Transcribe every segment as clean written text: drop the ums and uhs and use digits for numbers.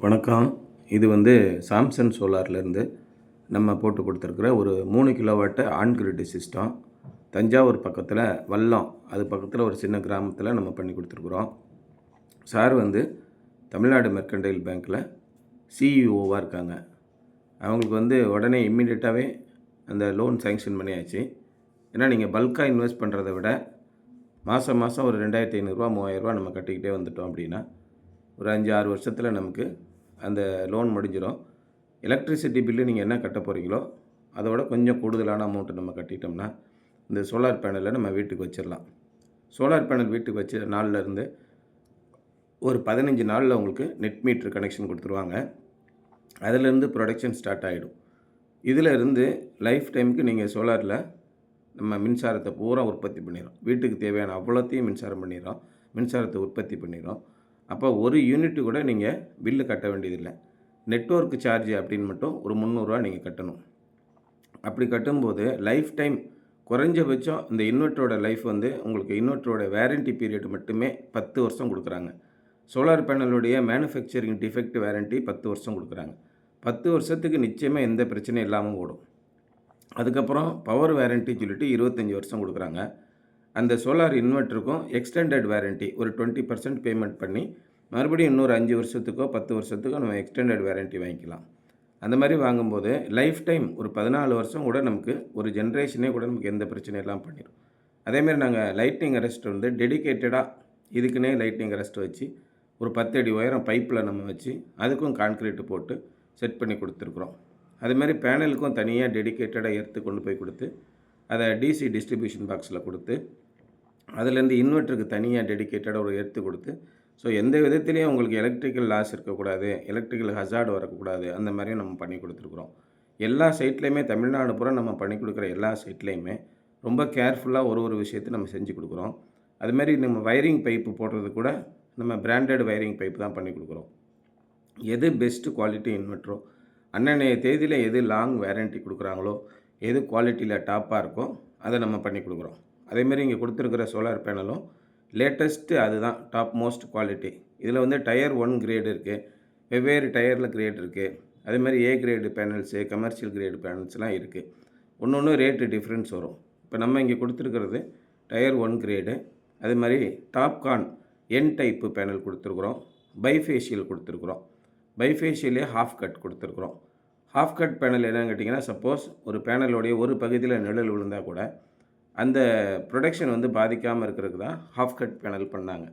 வணக்கம். இது வந்து சாம்சங் சோலார்லேருந்து நம்ம போட்டு கொடுத்துருக்குற ஒரு 3 kilowatt on grid system. Thanjavur பக்கத்தில் வல்லம், அது பக்கத்தில் ஒரு சின்ன கிராமத்தில் நம்ம பண்ணி கொடுத்துருக்குறோம். சார் வந்து தமிழ்நாடு மெர்கன்டைல் பேங்க்கில் சிஇஓவாக இருக்காங்க. அவங்களுக்கு வந்து உடனே இம்மீடியட்டாகவே அந்த லோன் சேங்ஷன் பண்ணியாச்சு. ஏன்னா நீங்கள் பல்காக இன்வெஸ்ட் பண்ணுறத விட மாதம் ஒரு ரூ. 2500 ரூ. 3000 நம்ம கட்டிக்கிட்டே வந்துட்டோம் அப்படின்னா ஒரு 5-6 வருஷத்தில் நமக்கு அந்த லோன் முடிஞ்சிடும். எலக்ட்ரிசிட்டி பில்லு நீங்கள் என்ன கட்ட போகிறீங்களோ அதோட கொஞ்சம் கூடுதலான அமௌண்ட்டு நம்ம கட்டிட்டோம்னா இந்த சோலார் பேனலை நம்ம வீட்டுக்கு வச்சிடலாம். சோலார் பேனல் வீட்டுக்கு வச்ச நாள்லேருந்து ஒரு 15 நாளில் உங்களுக்கு நெட் மீட்ரு கனெக்ஷன் கொடுத்துருவாங்க. அதிலேருந்து ப்ரொடக்ஷன் ஸ்டார்ட் ஆகிடும். இதில் இருந்து லைஃப் டைமுக்கு நீங்கள் சோலாரில் நம்ம மின்சாரத்தை பூரா உற்பத்தி பண்ணிடுறோம். வீட்டுக்கு தேவையான அவ்வளோத்தையும் மின்சாரத்தை உற்பத்தி பண்ணிடுறோம். அப்போ ஒரு யூனிட்டு கூட நீங்கள் பில்லு கட்ட வேண்டியதில்லை. நெட்வொர்க் சார்ஜ் அப்படின்னு மட்டும் ஒரு 300 நீங்கள் கட்டணும். அப்படி கட்டும்போது லைஃப் டைம் குறைஞ்சபட்சம் இந்த இன்வெர்ட்டரோட லைஃப் வந்து உங்களுக்கு இன்வெர்ட்டரோட வேரண்டி பீரியட் மட்டுமே 10 வருஷம் கொடுக்குறாங்க. சோலார் பேனலுடைய மேனுஃபேக்சரிங் டிஃபெக்ட் வேரண்டி 10 வருஷம் கொடுக்குறாங்க. 10 வருஷத்துக்கு நிச்சயமாக எந்த பிரச்சனையும் இல்லாமல் ஓடும். அதுக்கப்புறம் பவர் வேரண்டி சொல்லிட்டு 25 வருஷம் கொடுக்குறாங்க. அந்த சோலார் இன்வெர்ட்டருக்கும் எக்ஸ்டெண்டட் வேரண்டி ஒரு 20% பேமெண்ட் பண்ணி மறுபடியும் இன்னொரு 5 வருஷத்துக்கோ 10 வருஷத்துக்கோ நம்ம எக்ஸ்டெண்டட் வேரண்டி வாங்கிக்கலாம். அந்த மாதிரி வாங்கும்போது லைஃப் டைம் ஒரு 14 வருஷம் கூட நமக்கு ஒரு ஜென்ரேஷனே கூட நமக்கு எந்த பிரச்சனையும் எல்லாம் பண்ணிடும். அதேமாதிரி நாங்கள் லைட்னிங் அரெஸ்ட் வந்து டெடிக்கேட்டடாக இதுக்குன்னே லைட்னிங் அரெஸ்ட் வச்சு ஒரு 10 அடி உயரம் பைப்பில் நம்ம வச்சு அதுக்கும் கான்க்ரீட்டு போட்டு செட் பண்ணி கொடுத்துருக்குறோம். அதுமாதிரி பேனலுக்கும் தனியாக டெடிக்கேட்டடாக எடுத்து கொண்டு போய் கொடுத்து அதை டிசி டிஸ்ட்ரிபியூஷன் பாக்ஸில் கொடுத்து அதுலேருந்து இன்வெர்ட்டருக்கு தனியாக டெடிக்கேட்டடாக ஒரு எடுத்து கொடுத்து ஸோ எந்த விதத்துலேயும் உங்களுக்கு எலக்ட்ரிக்கல் லாஸ் இருக்கக்கூடாது, எலக்ட்ரிக்கல் ஹசார்டு வரக்கூடாது, அந்த மாதிரியும் நம்ம பண்ணி கொடுத்துருக்குறோம். எல்லா சைட்லேயுமே தமிழ்நாடு பூரா நம்ம பண்ணி கொடுக்குற எல்லா சைட்லேயுமே ரொம்ப கேர்ஃபுல்லாக ஒரு விஷயத்தை நம்ம செஞ்சு கொடுக்குறோம். அதுமாதிரி நம்ம வயரிங் பைப்பு போடுறது கூட நம்ம பிராண்டட் வயரிங் பைப்பு தான் பண்ணி கொடுக்குறோம். எது பெஸ்ட்டு குவாலிட்டி இன்வெர்ட்டரோ அன்னன்னைய தேதியில் எது லாங் வேரண்டி கொடுக்குறாங்களோ எது குவாலிட்டியில் டாப்பாக இருக்கோ அதை நம்ம பண்ணி கொடுக்குறோம். அதேமாதிரி இங்கே கொடுத்துருக்குற சோலார் பேனலும் லேட்டஸ்ட்டு அதுதான் டாப் மோஸ்ட் குவாலிட்டி. இதில் வந்து டயர் 1 கிரேடு இருக்குது, வெவ்வேறு டயரில் கிரேட் இருக்குது. அதேமாதிரி A grade panels, commercial grade பேனல்ஸ்லாம் இருக்குது. ஒன்று ரேட்டு டிஃப்ரென்ஸ் வரும். இப்போ நம்ம இங்கே கொடுத்துருக்கிறது டயர் 1 கிரேடு. அதே மாதிரி டாப்கான் என் டைப்பு பேனல் கொடுத்துருக்குறோம். பைஃபேஷியல் கொடுத்துருக்குறோம். பைஃபேஷியலே ஹாஃப் கட் கொடுத்துருக்குறோம். ஹாஃப் கட் பேனல் என்னன்னு கேட்டிங்கன்னா, சப்போஸ் ஒரு பேனலோடைய ஒரு பகுதியில் நிழல் விழுந்தால் கூட அந்த ப்ரொடக்ஷன் வந்து பாதிக்காமல் இருக்கிறதுக்கு தான் ஹாஃப் கட் பேனல் பண்ணாங்க.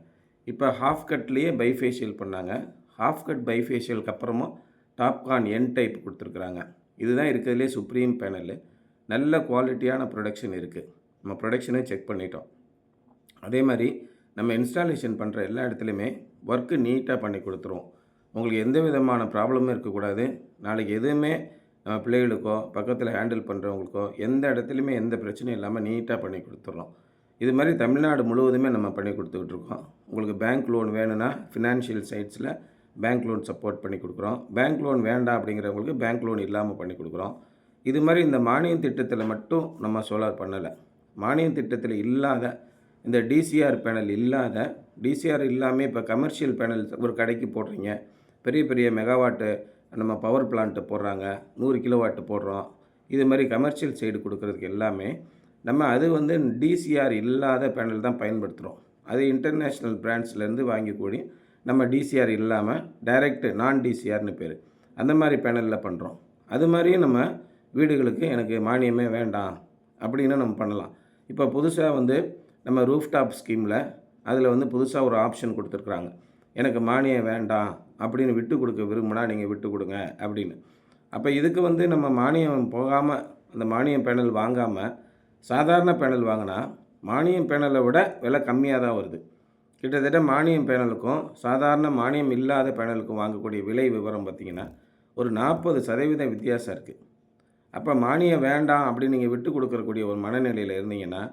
இப்போ ஹாஃப் கட்லேயே பைஃபேஷியல் பண்ணாங்க. ஹாஃப் கட் பைஃபேஷியலுக்கு அப்புறமா டாப்கான் என் டைப் கொடுத்துருக்குறாங்க. இதுதான் இருக்கிறதுலே சுப்ரீம் பேனலு. நல்ல குவாலிட்டியான ப்ரொடக்ஷன் இருக்குது. நம்ம ப்ரொடக்ஷனே செக் பண்ணிட்டோம். அதே மாதிரி நம்ம இன்ஸ்டாலேஷன் பண்ணுற எல்லா இடத்துலையுமே ஒர்க்கு நீட்டாக பண்ணி கொடுத்துருவோம். உங்களுக்கு எந்த விதமான ப்ராப்ளமும் இருக்கக்கூடாது. நாளைக்கு எதுவுமே நம்ம பிள்ளைகளுக்கோ பக்கத்தில் ஹேண்டில் பண்ணுறவங்களுக்கோ எந்த இடத்துலையுமே எந்த பிரச்சனையும் இல்லாமல் நீட்டாக பண்ணி கொடுத்துட்றோம். இது மாதிரி தமிழ்நாடு முழுவதுமே நம்ம பண்ணி கொடுத்துக்கிட்ருக்கோம். உங்களுக்கு பேங்க் லோன் வேணும்னா ஃபினான்ஷியல் சைட்ஸில் பேங்க் லோன் சப்போர்ட் பண்ணி கொடுக்குறோம். பேங்க் லோன் வேண்டாம் அப்படிங்கிறவங்களுக்கு பேங்க் லோன் இல்லாமல் பண்ணி கொடுக்குறோம். இது மாதிரி இந்த மானியம் திட்டத்தில் மட்டும் நம்ம சோலார் பண்ணலை. மானியம் திட்டத்தில் இல்லாத இந்த டிசிஆர் பேனல் டிசிஆர் இல்லாமல் இப்போ கமர்ஷியல் பேனல் ஒரு கடைக்கு போடுறீங்க, பெரிய பெரிய மெகாவாட்டு நம்ம பவர் பிளான்ட்டு போடுறாங்க, 100 கிலோவாட்டு போடுறோம். இது மாதிரி கமர்ஷியல் சைடு கொடுக்குறதுக்கு எல்லாமே நம்ம அது வந்து டிசிஆர் இல்லாத பேனல் தான் பயன்படுத்துகிறோம். அது இன்டர்நேஷ்னல் பிராண்ட்ஸ்லேருந்து வாங்கிக்கூடி நம்ம டிசிஆர் இல்லாமல் டைரெக்ட் நான் டிசிஆர்னு பேர் அந்த மாதிரி பேனலில் பண்ணுறோம். அது மாதிரியும் நம்ம வீடுகளுக்கு எனக்கு மானியமே வேண்டாம் அப்படின்னு நம்ம பண்ணலாம். இப்போ புதுசாக வந்து நம்ம ரூஃப்டாப் ஸ்கீமில் அதில் வந்து புதுசாக ஒரு ஆப்ஷன் கொடுத்துருக்குறாங்க. எனக்கு மானியம் வேண்டாம் அப்படின்னு விட்டு கொடுக்க விரும்பினா நீங்கள் விட்டு கொடுங்க அப்படின்னு. அப்போ இதுக்கு வந்து நம்ம மானியம் போகாமல் அந்த மானியம் பேனல் வாங்காமல் சாதாரண பேனல் வாங்கினா மானியம் பேனலை விட விலை கம்மியாக தான் வருது. கிட்டத்தட்ட மானியம் பேனலுக்கும் சாதாரண மானியம் இல்லாத பேனலுக்கும் வாங்கக்கூடிய விலை விவரம் பார்த்திங்கன்னா ஒரு 40% வித்தியாசம் இருக்குது. அப்போ மானியம் வேண்டாம் அப்படின்னு நீங்கள் விட்டு கொடுக்கக்கூடிய ஒரு மனநிலையில் இருந்தீங்கன்னா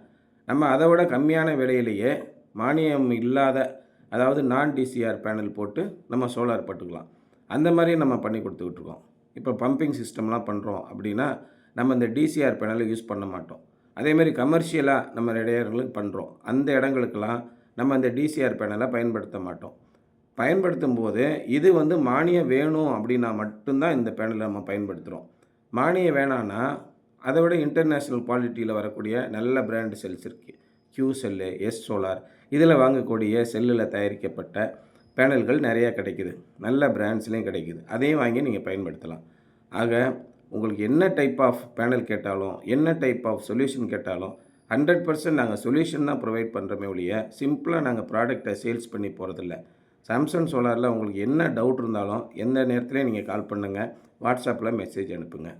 நம்ம அதை விட கம்மியான விலையிலேயே மானியம் இல்லாத அதாவது நான் டிசிஆர் பேனல் போட்டு நம்ம சோலார் போட்டுக்கலாம். அந்த மாதிரி நம்ம பண்ணி கொடுத்துக்கிட்ருக்கோம். இப்போ பம்பிங் சிஸ்டம்லாம் பண்ணுறோம் அப்படின்னா நம்ம இந்த டிசிஆர் பேனலை யூஸ் பண்ண மாட்டோம். அதேமாதிரி கமர்ஷியலாக நம்ம நிறைய இடங்களுக்கு பண்ணுறோம். அந்த இடங்களுக்கெல்லாம் நம்ம இந்த டிசிஆர் பேனலை பயன்படுத்த மாட்டோம். பயன்படுத்தும் போது இது வந்து மானியம் வேணும் அப்படின்னா மட்டும்தான் இந்த பேனலை நம்ம பயன்படுத்துகிறோம். மானியம் வேணான்னா அதை விட இன்டர்நேஷ்னல் குவாலிட்டியில் வரக்கூடிய நல்ல பிராண்டு செல்ஸ் இருக்குது. Q செல்லு, எஸ் சோலார் இதில் வாங்கக்கூடிய செல்லில் தயாரிக்கப்பட்ட பேனல்கள் நிறையா கிடைக்குது. நல்ல பிராண்ட்ஸ்லேயும் கிடைக்குது. அதையும் வாங்கி நீங்கள் பயன்படுத்தலாம். ஆக உங்களுக்கு என்ன டைப் ஆஃப் பேனல் கேட்டாலும், என்ன டைப் ஆஃப் சொல்யூஷன் கேட்டாலும் 100% நாங்கள் சொல்யூஷன் தான் ப்ரொவைட் பண்ணுறோமே ஒழிய சிம்பிளாக நாங்கள் ப்ராடக்ட்டை சேல்ஸ் பண்ணி போகிறதில்ல. சாம்சங் சோலாரில் உங்களுக்கு என்ன டவுட் இருந்தாலும் எந்த நேரத்துலையும் நீங்கள் கால் பண்ணுங்கள், வாட்ஸ்அப்பில் மெசேஜ் அனுப்புங்க.